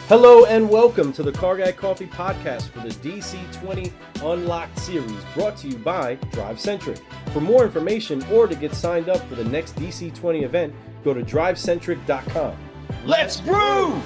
Hello and welcome to the Guy Coffee podcast for the DC20 Unlocked series, brought to you by DriveCentric. For more information or to get signed up for the next DC20 event, go to drivecentric.com. Let's brew!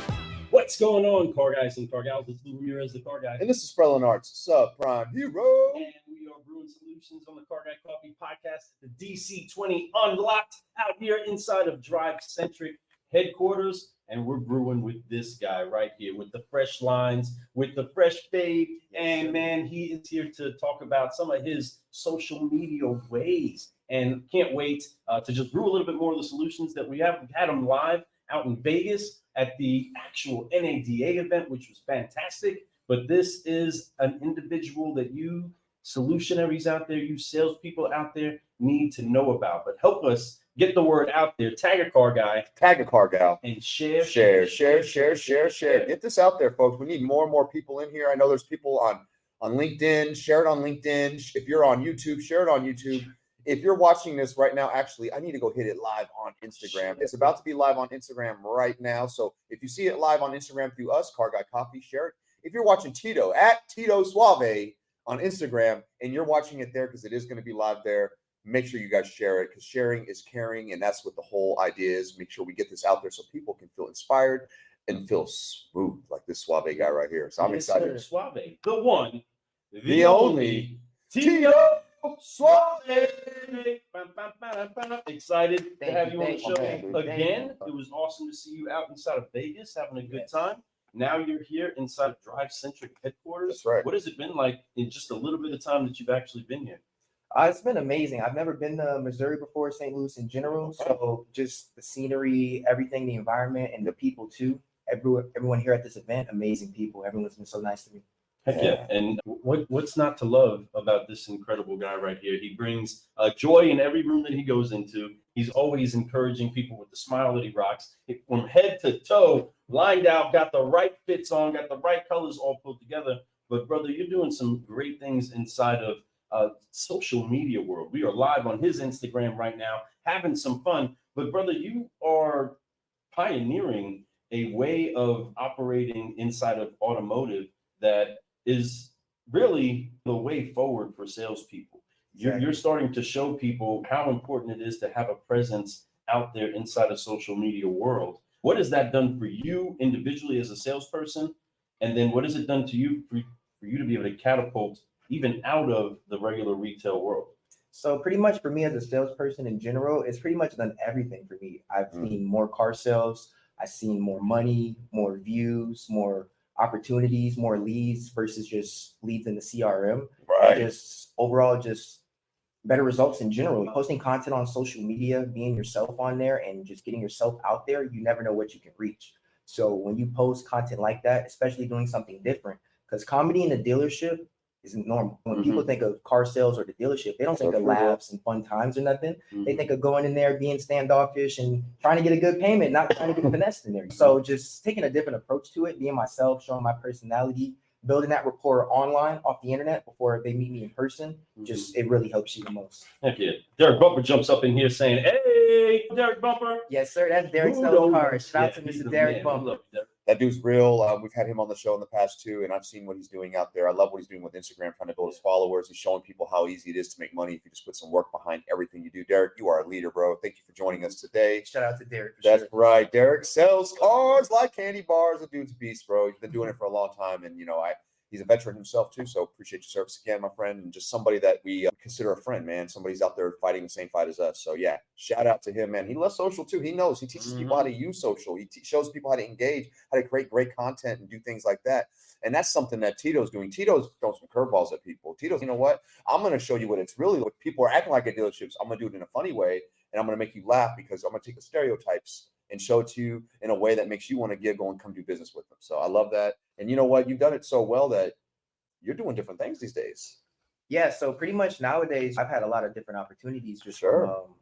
What's going on, car guys and car gals? It's Lou Ramirez, the car guy. And this is Sprellin Arts, subprime hero. And we are brewing solutions on the Guy Coffee podcast, the DC20 Unlocked, out here inside of DriveCentric headquarters. And we're brewing with this guy right here, with the fresh lines, with the fresh fade. And man, he is here to talk about some of his social media ways. And can't wait to just brew a little bit more of the solutions that we have. We had him live out in Vegas at the actual NADA event, which was fantastic. But this is an individual that you solutionaries out there, you salespeople out there need to know about. But help us get the word out there. Tag a car guy. Tag a car gal. And share. Get this out there, folks. We need more and more people in here. I know there's people on LinkedIn. Share it on LinkedIn. If you're on YouTube, share it on YouTube. If you're watching this right now, actually, I need to go hit it live on Instagram. It's about to be live on Instagram right now. So if you see it live on Instagram through us, Car Guy Coffee, share it. If you're watching Tito at Tito Suave on Instagram and you're watching it there because it is going to be live there, make sure you guys share it, because sharing is caring, and that's what the whole idea is. Make sure we get this out there so people can feel inspired and feel smooth like this Suave guy right here. So I'm excited. Sir, Suave, the one, the only, Tito Suave. Excited to have you on the show you. again. It was awesome to see you out inside of Vegas having a good time. Now you're here inside of DriveCentric headquarters. That's right. What has it been like in just a little bit of time that you've actually been here? It's been amazing. I've never been to Missouri before, St. Louis in general. So just the scenery, everything, the environment, and the people too. Everyone here at this event, amazing people. Everyone's been so nice to me. Heck yeah. And what's not to love about this incredible guy right here? He brings joy in every room that he goes into. He's always encouraging people with the smile that he rocks. From head to toe, lined out, got the right fits on, got the right colors all put together. But brother, you're doing some great things inside of social media world. We are live on his Instagram right now, having some fun. But brother, you are pioneering a way of operating inside of automotive that is really the way forward for salespeople. You're starting to show people how important it is to have a presence out there inside of social media world. What has that done for you individually as a salesperson? And then what has it done to you for you to be able to catapult even out of the regular retail world? So pretty much for me as a salesperson in general, it's pretty much done everything for me. I've seen more car sales. I've seen more money, more views, more opportunities, more leads versus just leads in the CRM. Right. Just overall, just better results in general. Posting content on social media, being yourself on there and just getting yourself out there, you never know what you can reach. So when you post content like that, especially doing something different, because comedy in a dealership isn't normal. When people think of car sales or the dealership, they don't think of laughs and fun times or nothing. They think of going in there, being standoffish and trying to get a good payment, not trying to get finessed in there. So just taking a different approach to it, being myself, showing my personality, building that rapport online off the internet before they meet me in person, just it really helps you the most. Heck yeah. Derek Bumper jumps up in here saying, "Hey, Derek Bumper." Yes, sir. That's Derek Snell's car. Shout out to Mr. Derek Bumper. That dude's real. We've had him on the show in the past too, and I've seen what he's doing out there. I love what he's doing with Instagram, trying to build his followers. He's showing people how easy it is to make money if you just put some work behind everything you do. Derek, you are a leader, bro. Thank you for joining us today. Shout out to Derek. That's right. Derek sells cars like candy bars. The dude's a beast, bro. He's been doing it for a long time, and he's a veteran himself too. So appreciate your service again, my friend, and just somebody that we consider a friend, man. Somebody's out there fighting the same fight as us. So yeah, shout out to him, man. He loves social too. He knows. He teaches people how to use social. He shows people how to engage, how to create great content and do things like that. And that's something that Tito's doing. Tito's throwing some curveballs at people. Tito's, you know what? I'm going to show you what it's really. What people are acting like at dealerships, I'm going to do it in a funny way, and I'm going to make you laugh because I'm going to take the stereotypes and show it to you in a way that makes you want to go and come do business with them. So I love that. And you know what? You've done it so well that you're doing different things these days. Yeah, so pretty much nowadays, I've had a lot of different opportunities just from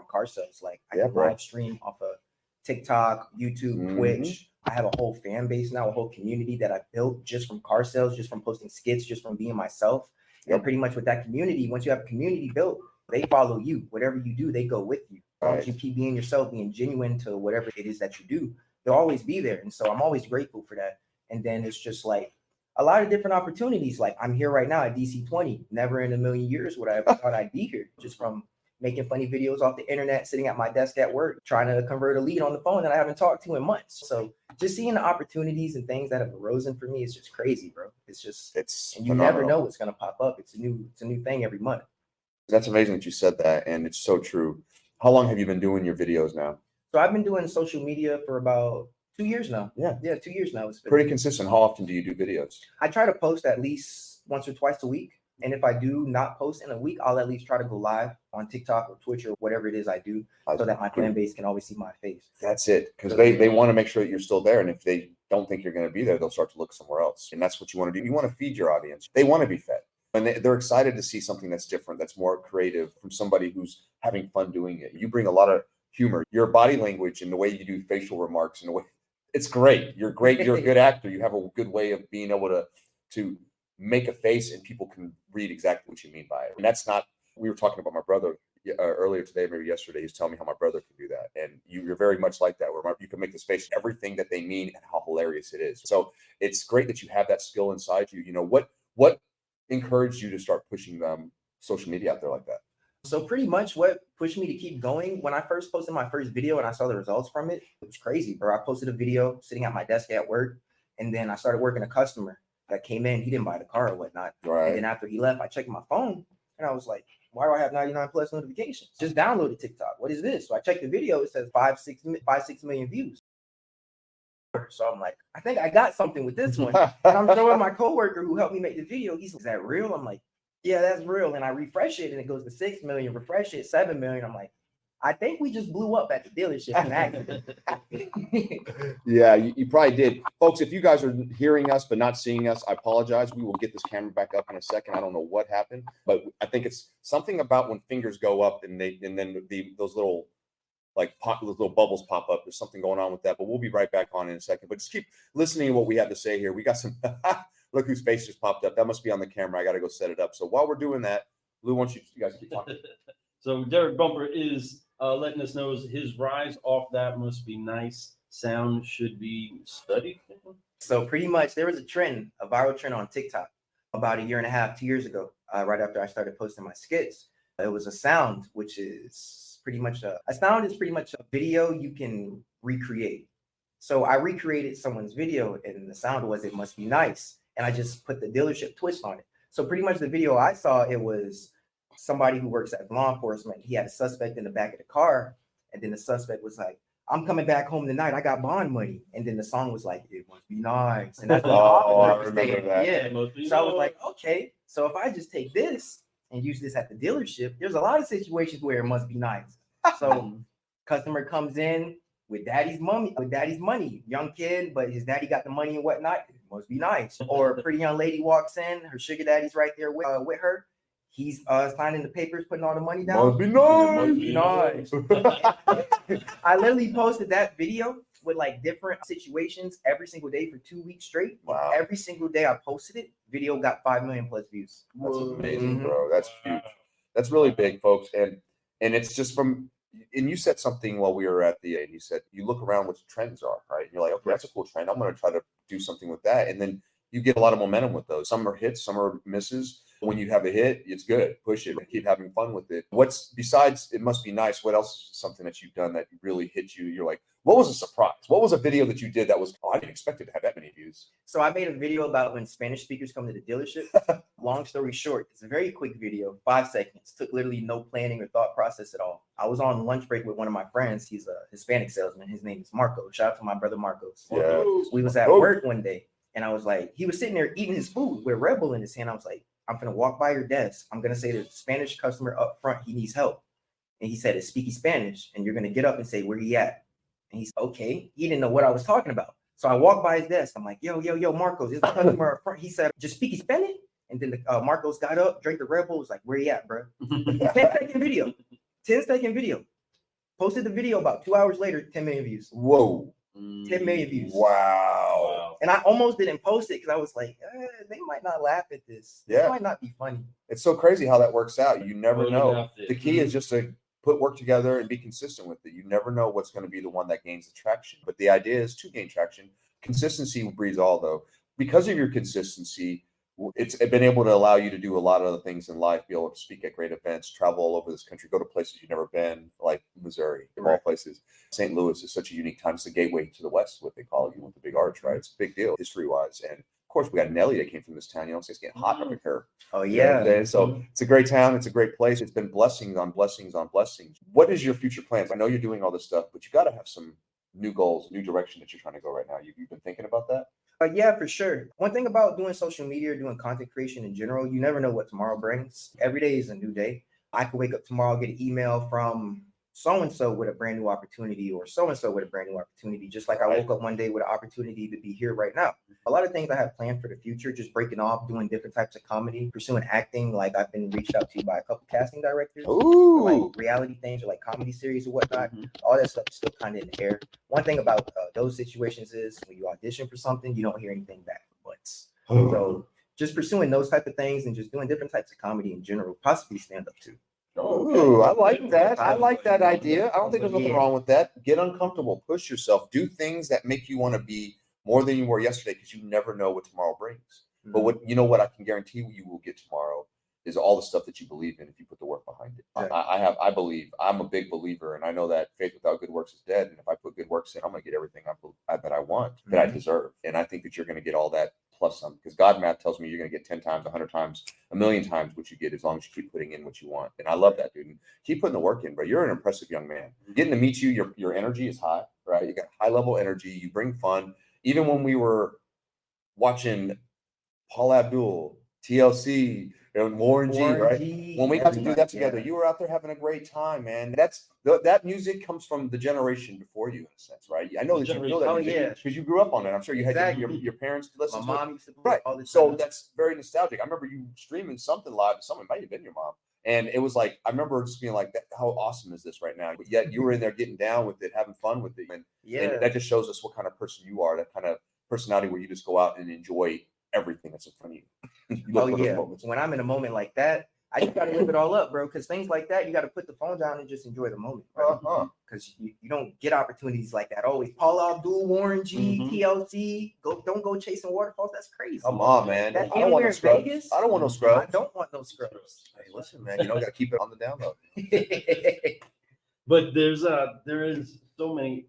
car sales. Like I can live stream off of TikTok, YouTube, Twitch. I have a whole fan base now, a whole community that I built just from car sales, just from posting skits, just from being myself. And pretty much with that community, once you have a community built, they follow you. Whatever you do, they go with you. As long as you keep being yourself, being genuine to whatever it is that you do, they'll always be there. And so I'm always grateful for that. And then it's just like a lot of different opportunities. Like I'm here right now at DC20. Never in a million years would I ever thought I'd be here, just from making funny videos off the internet, sitting at my desk at work, trying to convert a lead on the phone that I haven't talked to in months. So just seeing the opportunities and things that have arisen for me is just crazy, bro. And you phenomenal. never know what's gonna pop up. It's a new thing every month. That's amazing that you said that, and it's so true. How long have you been doing your videos now? So I've been doing social media for about 2 years now. Yeah, 2 years now. It's been Pretty consistent. How often do you do videos? I try to post at least once or twice a week. And if I do not post in a week, I'll at least try to go live on TikTok or Twitch or whatever it is I do, so that my fan base can always see my face. That's it. Because they want to make sure that you're still there. And if they don't think you're going to be there, they'll start to look somewhere else. And that's what you want to do. You want to feed your audience. They want to be fed. And they're excited to see something that's different, that's more creative, from somebody who's having fun doing it. You bring a lot of humor. Your body language and the way you do facial remarks and the way it's great. You're great. You're a good actor. You have a good way of being able to make a face and people can read exactly what you mean by it. And that's not, we were talking about my brother earlier today, maybe yesterday. He was telling me how my brother can do that. And you're very much like that, where you can make this face, everything that they mean and how hilarious it is. So it's great that you have that skill inside you. You know, what encouraged you to start pushing social media out there like that? So pretty much what pushed me to keep going, when I first posted my first video and I saw the results from it, it was crazy, bro. I posted a video sitting at my desk at work, and then I started working a customer that came in. He didn't buy the car or whatnot. Right. And then after he left, I checked my phone and I was like, why do I have 99 plus notifications? Just downloaded TikTok. What is this? So I checked the video. It says 6 million views. So I'm like, I think I got something with this one. And I'm showing my coworker who helped me make the video. He's like, is that real? I'm like, yeah, that's real. And I refresh it and it goes to 6 million, refresh it, 7 million. I'm like, I think we just blew up at the dealership. Yeah, you probably did. Folks, if you guys are hearing us but not seeing us, I apologize. We will get this camera back up in a second. I don't know what happened, but I think it's something about when fingers go up and then those little those little bubbles pop up. There's something going on with that, but we'll be right back on in a second. But just keep listening to what we have to say here. We got some look whose face just popped up. That must be on the camera. I got to go set it up. So while we're doing that, Lou, why don't you guys keep talking? So Derek Bumper is letting us know his rise off that must be nice. Sound should be studied. So pretty much there was a viral trend on TikTok about 1.5 years, 2 years ago, right after I started posting my skits. It was a sound, which is pretty much a sound is pretty much a video you can recreate. So I recreated someone's video and the sound was, it must be nice. And I just put the dealership twist on it. So pretty much the video I saw, it was somebody who works at law enforcement. He had a suspect in the back of the car. And then the suspect was like, I'm coming back home tonight. I got bond money. And then the song was like, it must be nice. And that's what I remember that. Yeah. So I was like, okay, so if I just take this and use this at the dealership, there's a lot of situations where it must be nice. So customer comes in with daddy's money, young kid, but his daddy got the money and whatnot. It must be nice. Or a pretty young lady walks in, her sugar daddy's right there with her. He's signing the papers, putting all the money down. Must be nice. Must be nice. I literally posted that video with like different situations every single day for 2 weeks straight. Wow. Every single day I posted it, video got 5 million plus views. That's amazing, bro. That's huge. That's really big, folks. And it's just and you said something while we were at and you said you look around what the trends are, right? And you're like, okay, that's a cool trend. I'm going to try to do something with that. And then you get a lot of momentum with those. Some are hits, some are misses. When you have a hit, it's good. Push it and keep having fun with it. What's besides it must be nice? What else is something that you've done that really hit you? You're like, what was a surprise? What was a video that you did that was, I didn't expect it to have that many views? So I made a video about when Spanish speakers come to the dealership. Long story short, it's a very quick video, 5 seconds. Took literally no planning or thought process at all. I was on lunch break with one of my friends. He's a Hispanic salesman. His name is Marco. Shout out to my brother Marcos. Yeah. We was at work one day and I was like, he was sitting there eating his food with Red Bull in his hand. I was like, I'm going to walk by your desk. I'm going to say there's a Spanish customer up front. He needs help. And he said, it's speaking Spanish. And you're going to get up and say, where he at? And he's okay. He didn't know what I was talking about. So I walked by his desk. I'm like, yo, Marcos, there's a customer up front. He said, just speak Spanish. And then Marcos got up, drank the Red Bull. Was like, where he at, bro? 10-second video. 10-second video. Posted the video about 2 hours later, 10 million views. Whoa. 10 million views. Wow. And I almost didn't post it because I was like, they might not laugh at this. Yeah. It might not be funny. It's so crazy how that works out. You never know. The key is just to put work together and be consistent with it. You never know what's going to be the one that gains the traction. But the idea is to gain traction Consistency breeds all, though. Because of your consistency, it's been able to allow you to do a lot of other things in life, be able to speak at great events, travel all over this country, go to places you've never been, like Missouri, of all places. St. Louis is such a unique time. It's the gateway to the West, what they call it, with the big arch, right? It's a big deal history-wise. And of course, we got Nelly that came from this town. So it's getting hot up in here. Oh, You know what I'm yeah. saying? So it's a great town. It's a great place. It's been blessings on blessings on blessings. What is your future plans? I know you're doing all this stuff, but you got to have some new goals, new direction that you're trying to go right now. You've been thinking about that? Yeah, for sure. One thing about doing social media or doing content creation in general, you never know what tomorrow brings. Every day is a new day. I could wake up tomorrow, get an email from so-and-so with a brand new opportunity, or so-and-so with a brand new opportunity. Just like I woke up one day with an opportunity to be here right now. A lot of things I have planned for the future, just breaking off, doing different types of comedy, pursuing acting. Like I've been reached out to by a couple casting directors. Ooh. Like reality things or like comedy series or whatnot. All that stuff is still kind of in the air. One thing about those situations is when you audition for something, you don't hear anything back for months. So just pursuing those type of things and just doing different types of comedy in general, possibly stand up too. Ooh, I like that. I like that idea. I don't think there's nothing wrong with that. Get uncomfortable, push yourself, do things that make you want to be more than you were yesterday, because you never know what tomorrow brings. But what I can guarantee you will get tomorrow is all the stuff that you believe in if you put the work behind it. I believe. I'm a big believer, and I know that faith without good works is dead. And if I put good works in, I'm going to get everything that I want, that I deserve. And I think that you're going to get all that plus some, because God math tells me you're going to get 10 times, 100 times, a million times what you get, as long as you keep putting in what you want. And I love that, dude. And keep putting the work in, bro. You're an impressive young man. Getting to meet you, your energy is high, right? You got high level energy. You bring fun. Even when we were watching Paul Abdul, TLC, and Warren G, right? When we got to do that together, you were out there having a great time, man. That music comes from the generation before you, in a sense, right? I know that you know that music because you grew up on it. I'm sure you had your parents listen to it. My mom used to play all this time. So that's very nostalgic. I remember you streaming something live. Someone might have been your mom. And it was like, I remember just being like, how awesome is this right now? But yet you were in there getting down with it, having fun with it. And that just shows us what kind of person you are, that kind of personality where you just go out and enjoy everything that's in front of you. When I'm in a moment like that, I just got to live it all up, bro. Because things like that, you got to put the phone down and just enjoy the moment, bro. Because you don't get opportunities like that always. Paula Abdul, Warren G, TLC. Don't go chasing waterfalls. That's crazy. Come on, man. I don't want no scrubs. Vegas, I don't want no scrubs. I don't want no scrubs. Hey, listen, man. You got to keep it on the down low. But there is so many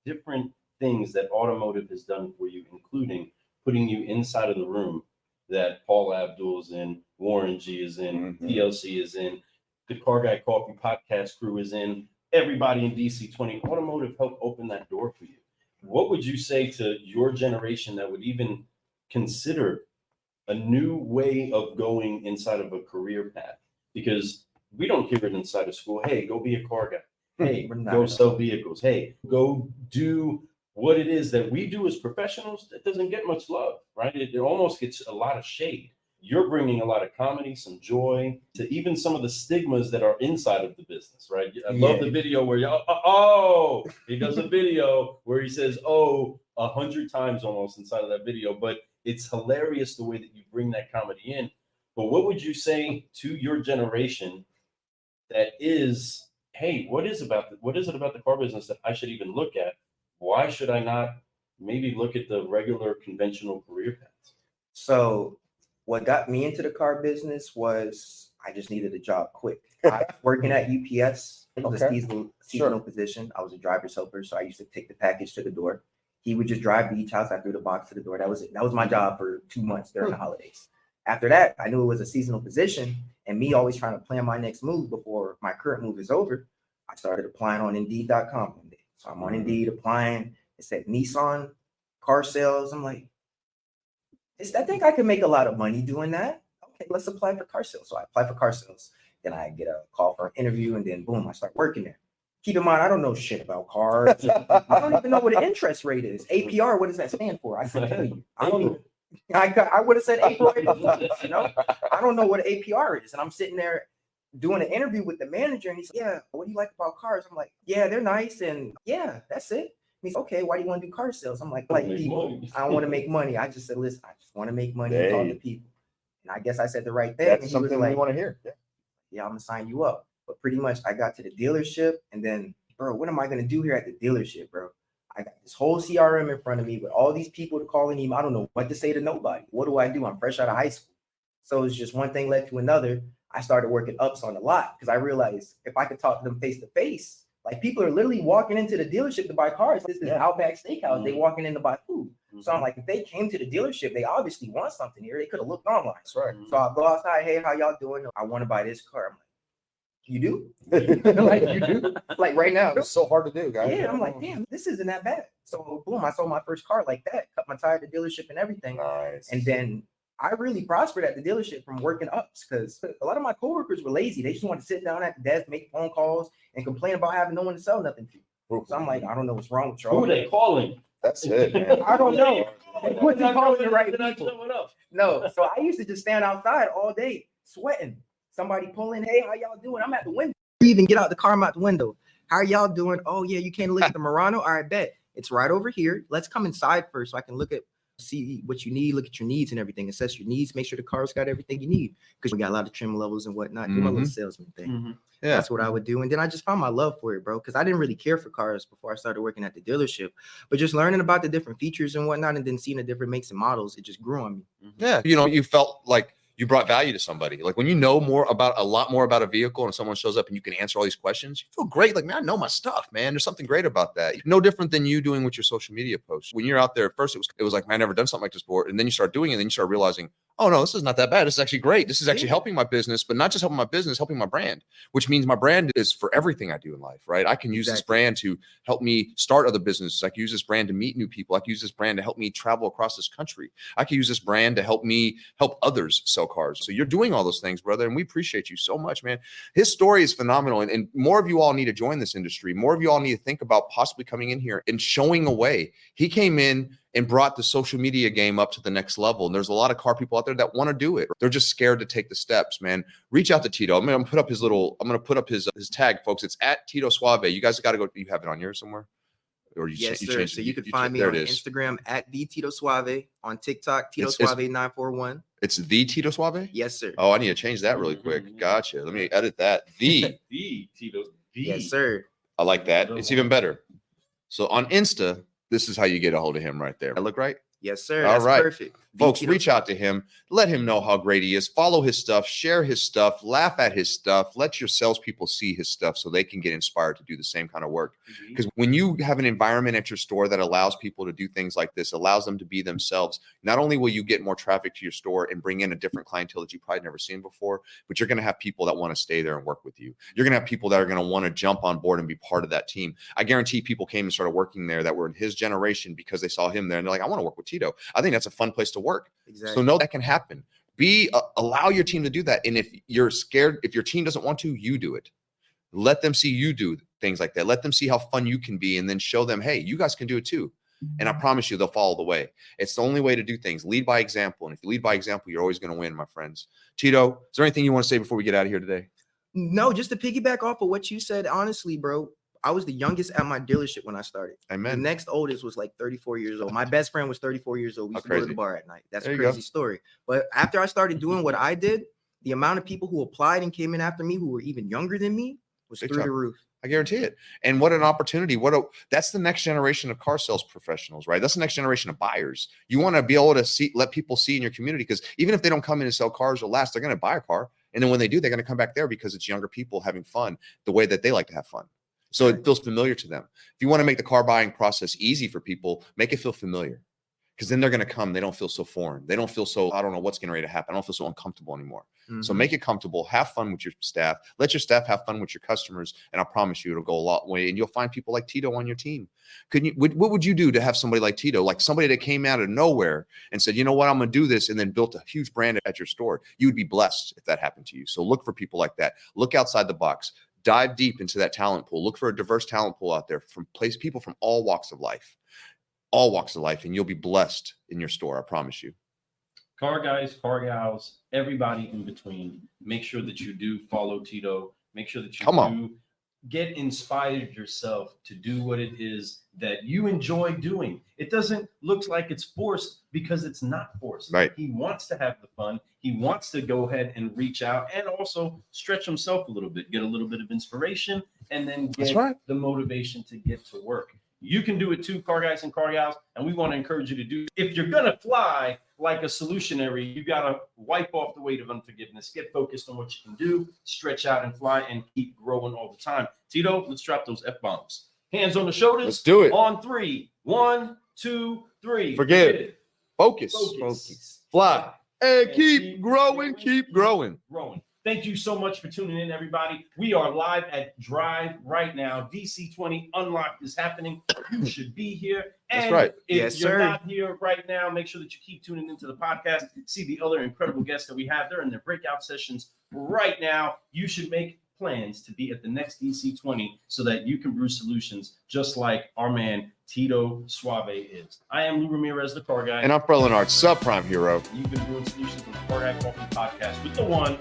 different things that automotive has done for you, including putting you inside of the room that Paul Abdul's in, Warren G is in, TLC is in, the Guy Coffee podcast crew is in, everybody in DC20. Automotive helped open that door for you. What would you say to your generation that would even consider a new way of going inside of a career path? Because we don't hear it inside of school. Hey, go be a car guy. Hey, go sell vehicles. Hey, go do what it is that we do as professionals. That doesn't get much love, right? It almost gets a lot of shade. You're bringing a lot of comedy, some joy to even some of the stigmas that are inside of the business, right? I love the video where he does a video where he says, 100 times almost inside of that video, but it's hilarious the way that you bring that comedy in. But what would you say to your generation that is, hey, what is it about the car business that I should even look at? Why should I not maybe look at the regular conventional career paths? So what got me into the car business was I just needed a job quick. I was working at UPS. It was a seasonal position. I was a driver's helper, so I used to take the package to the door. He would just drive to each house. I threw the box to the door. That was it. That was my job for 2 months during the holidays. After that, I knew it was a seasonal position, and me always trying to plan my next move before my current move is over, I started applying on Indeed.com one day. So I'm on Indeed applying. It said Nissan car sales. I'm like, I think I could make a lot of money doing that. Okay, let's apply for car sales. So I apply for car sales. Then I get a call for an interview, and then boom, I start working there. Keep in mind, I don't know shit about cars. I don't even know what an interest rate is. APR, what does that stand for? I can tell you. I don't even. I would have said APR. You know, I don't know what APR is, and I'm sitting there doing an interview with the manager, and he's like, yeah, what do you like about cars? I'm like, yeah, they're nice, and yeah, that's it. He's okay, why do you want to do car sales? I'm like people, I don't want to make money. I just said, listen, I just want to make money and talk to people. And I guess I said the right thing. That's something we want to hear. Yeah, I'm gonna sign you up. But pretty much I got to the dealership, and then, bro, what am I gonna do here at the dealership, bro? I got this whole CRM in front of me with all these people calling him. I don't know what to say to nobody. What do? I'm fresh out of high school. So it's just one thing led to another. I started working ups on a lot because I realized if I could talk to them face to face, like people are literally walking into the dealership to buy cars. This is Outback Steakhouse. They walking in to buy food. So I'm like, if they came to the dealership, they obviously want something here. They could have looked online. That's right. So I'll go outside. Hey, how y'all doing? I want to buy this car. I'm like, you do? Like, you do? Like right now. It's so hard to do, guys. Yeah, I'm like, damn, this isn't that bad. So boom, I sold my first car like that, cut my tire at the dealership and everything. Nice. And then I really prospered at the dealership from working ups because a lot of my coworkers were lazy. They just wanted to sit down at the desk, make phone calls, and complain about having no one to sell nothing to. So I'm like, I don't know what's wrong with y'all. Who are they calling? That's it, man. I don't know. What's he calling the right They're not people? showing up. No, so I used to just stand outside all day sweating. Somebody pulling, hey, how y'all doing? I'm at the window. Even get out the car, I'm out the window. How are y'all doing? Oh yeah, you can't look at the Murano. All right, bet. It's right over here. Let's come inside first so I can see what you need, look at your needs and everything, assess your needs, make sure the car's got everything you need. Because we got a lot of trim levels and whatnot. Do my little salesman thing. Yeah. That's what I would do. And then I just found my love for it, bro. Because I didn't really care for cars before I started working at the dealership. But just learning about the different features and whatnot, and then seeing the different makes and models, it just grew on me. Yeah. You know, you felt like you brought value to somebody. Like when you know a lot more about a vehicle and someone shows up and you can answer all these questions, you feel great. Like, man, I know my stuff, man. There's something great about that. No different than you doing with your social media posts. When you're out there at first, it was like, man, I've never done something like this before. And then you start doing it and then you start realizing, oh no, this is not that bad. This is actually great. This is actually helping my business, but not just helping my business, helping my brand, which means my brand is for everything I do in life, right? I can use this brand to help me start other businesses. I can use this brand to meet new people. I can use this brand to help me travel across this country. I can use this brand to help me help others sell cars. So you're doing all those things, brother. And we appreciate you so much, man. His story is phenomenal. And more of you all need to join this industry. More of you all need to think about possibly coming in here and showing a way. He came in and brought the social media game up to the next level. And there's a lot of car people out there that want to do it. They're just scared to take the steps, man. Reach out to Tito. I'm going to put up his tag, folks. It's at Tito Suave. You guys got to go. You have it on yours somewhere? Or yes, sir. So you can find me on Instagram at the Tito Suave, on TikTok, Tito Suave 941. It's the Tito Suave? Yes, sir. Oh, I need to change that really quick. Gotcha. Let me edit that. The Tito. Yes, sir. I like that. It's even better. So on Insta, this is how you get a hold of him right there. I look right? Yes, sir. All That's right. Perfect. Folks, reach out to him. Let him know how great he is. Follow his stuff. Share his stuff. Laugh at his stuff. Let your salespeople see his stuff so they can get inspired to do the same kind of work. Because when you have an environment at your store that allows people to do things like this, allows them to be themselves, not only will you get more traffic to your store and bring in a different clientele that you've probably never seen before, but you're going to have people that want to stay there and work with you. You're going to have people that are going to want to jump on board and be part of that team. I guarantee people came and started working there that were in his generation because they saw him there and they're like, I want to work with Tito. I think that's a fun place to work. Exactly. So know that can happen. Allow your team to do that. And if you're scared, if your team doesn't want to, you do it. Let them see you do things like that. Let them see how fun you can be and then show them, hey, you guys can do it too. And I promise you they'll follow the way. It's the only way to do things. Lead by example. And if you lead by example, you're always going to win, my friends. Tito, is there anything you want to say before we get out of here today? No, just to piggyback off of what you said, honestly, bro, I was the youngest at my dealership when I started. Amen. The next oldest was like 34 years old. My best friend was 34 years old. We used to go to the bar at night. That's a crazy story. But after I started doing what I did, the amount of people who applied and came in after me who were even younger than me was through the roof. I guarantee it. And what an opportunity. That's the next generation of car sales professionals, right? That's the next generation of buyers. You want to be able to let people see in your community, because even if they don't come in and sell cars or last, they're going to buy a car. And then when they do, they're going to come back there because it's younger people having fun the way that they like to have fun. So it feels familiar to them. If you want to make the car buying process easy for people, make it feel familiar, because then they're going to come. They don't feel so foreign. They don't feel so, I don't know what's getting ready to happen. I don't feel so uncomfortable anymore. So make it comfortable. Have fun with your staff. Let your staff have fun with your customers. And I promise you, it'll go a long way. And you'll find people like Tito on your team. What would you do to have somebody like Tito, like somebody that came out of nowhere and said, you know what, I'm going to do this, and then built a huge brand at your store? You would be blessed if that happened to you. So look for people like that. Look outside the box. Dive deep into that talent pool. Look for a diverse talent pool out there from people from all walks of life, and you'll be blessed in your store. I promise you. Car guys, car gals, everybody in between. Make sure that you do follow Tito. Make sure that you do get inspired yourself to do what it is that you enjoy doing. It doesn't look like it's forced, because it's not forced. Right. He wants to have the fun. He wants to go ahead and reach out and also stretch himself a little bit, get a little bit of inspiration, and then get the motivation to get to work. You can do it too, car guys and car gals, and we want to encourage you to do it. If you're going to fly like a solutionary, you got to wipe off the weight of unforgiveness, get focused on what you can do, stretch out and fly, and keep growing all the time. Tito, let's drop those F-bombs. Hands on the shoulders. Let's do it. On 3. 1, 2, 3. Forgive. Focus. Focus. Fly. And keep growing. Keep growing. Thank you so much for tuning in, everybody. We are live at Drive right now. DC20 Unlocked is happening. You should be here. And That's right. if Yes, you're sir. not here right now, make sure that you keep tuning into the podcast. See the other incredible guests that we have. They're in their breakout sessions right now. You should make plans to be at the next DC20 so that you can brew solutions just like our man Tito Suave is. I am Lou Ramirez, the car guy. And I'm Fred Leonard, subprime hero. You've been brewing solutions on the Car Guy Coffee podcast with the one,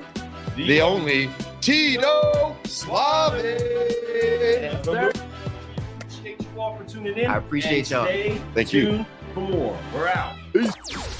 The only Tito Suave. Yes, sir. Appreciate you all for tuning in. I appreciate And y'all. stay Thank you. tuned for more. We're out. Peace.